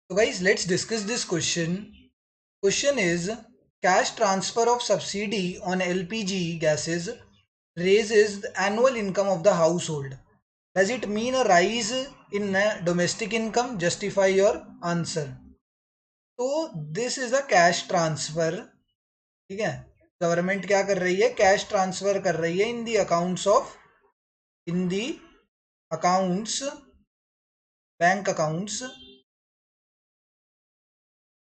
So guys, let's discuss this question. Question is, cash transfer of subsidy on LPG gases raises the annual income of the household. Does it mean a rise in domestic income? Justify your answer. तो this is the cash transfer. ठीक है, government क्या कर रही है? Cash transfer कर रही है in the accounts of, in the accounts, bank accounts,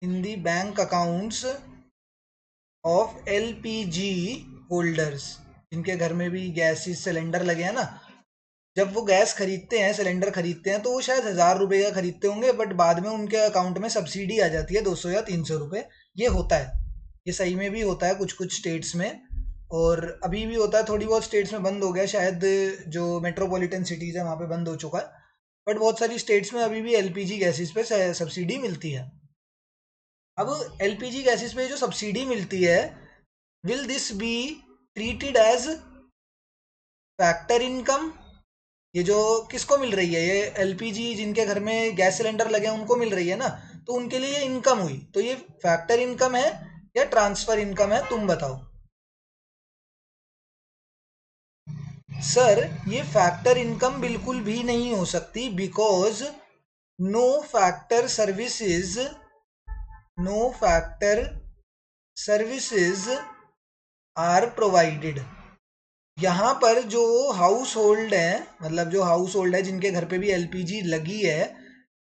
in the bank accounts of LPG holders, जिनके घर में भी गैस सिलेंडर लगे हैं ना. जब वो गैस खरीदते हैं, सिलेंडर खरीदते हैं, तो वो शायद 1000 रुपये का खरीदते होंगे, बट बाद में उनके अकाउंट में सब्सिडी आ जाती है 200 या 300 रुपये. ये होता है, ये सही में भी होता है कुछ कुछ स्टेट्स में, और अभी भी होता है. थोड़ी बहुत स्टेट्स में बंद हो गया शायद, जो मेट्रोपॉलिटन सिटीज़ है वहाँ पे बंद हो चुका है, बट बहुत सारी स्टेट्स में अभी भी एलपीजी गैसेस पे सब्सिडी मिलती है. अब एलपीजी गैसेस पे जो सब्सिडी मिलती है, will this be treated age factor income? ये जो किसको मिल रही है, ये एलपीजी जिनके घर में गैस सिलेंडर लगे हैं उनको मिल रही है ना, तो उनके लिए ये इनकम हुई. तो ये फैक्टर इनकम है या ट्रांसफर इनकम है, तुम बताओ. सर, ये फैक्टर इनकम बिल्कुल भी नहीं हो सकती, because no factor services, no factor services are provided. यहाँ पर जो हाउस होल्ड है, मतलब जो हाउस होल्ड है जिनके घर पे भी एलपीजी लगी है,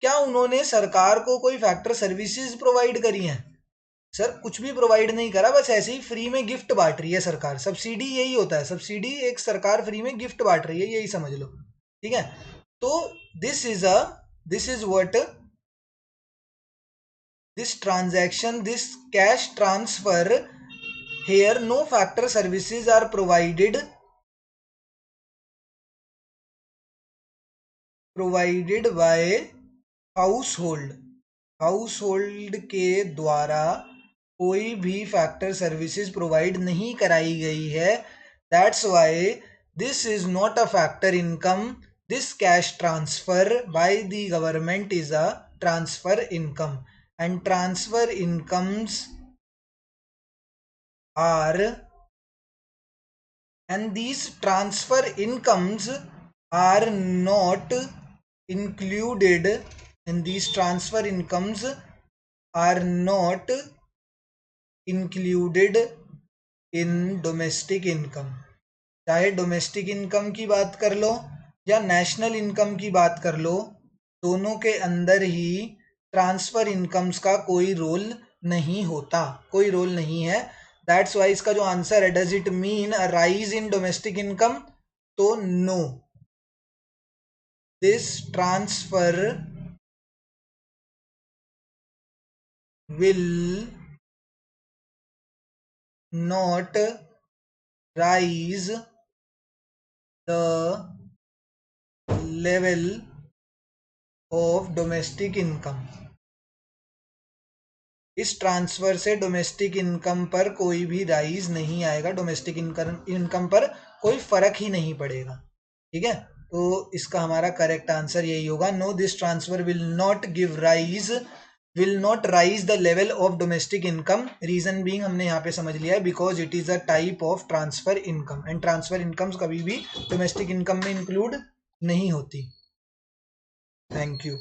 क्या उन्होंने सरकार को कोई फैक्टर सर्विसेज प्रोवाइड करी हैं? सर, कुछ भी प्रोवाइड नहीं करा, बस ऐसे ही फ्री में गिफ्ट बांट रही है सरकार. सब्सिडी यही होता है, सब्सिडी एक सरकार फ्री में गिफ्ट बांट रही है, यही समझ लो. ठीक है, तो this is what this transaction, this cash transfer, here no factor services are provided by household. Household के द्वारा कोई भी फैक्टर सर्विसेज प्रोवाइड नहीं कराई गई है. That's why this is not a factor income. This cash transfer by the government is a transfer income, and transfer incomes are, and these transfer incomes are not included, and these transfer incomes are not included in domestic income. चाहे domestic income की बात कर लो या national income की बात कर लो, दोनों के अंदर ही ट्रांसफर इनकम्स का कोई रोल नहीं होता, कोई रोल नहीं है. दैट्स वाई इसका जो आंसर है, does it mean a rise in domestic income? तो no, this transfer will not rise the level of domestic income. इस ट्रांसफर से डोमेस्टिक इनकम पर कोई भी राइज नहीं आएगा, डोमेस्टिक इनकम पर कोई फर्क ही नहीं पड़ेगा. ठीक है, तो इसका हमारा करेक्ट आंसर यही होगा, no, this transfer will not give rise, will not rise the level of domestic income. Reason being हमने यहाँ पे समझ लिया है, because it is a type of transfer income, and transfer incomes कभी भी डोमेस्टिक इनकम में इंक्लूड नहीं होती. Thank you.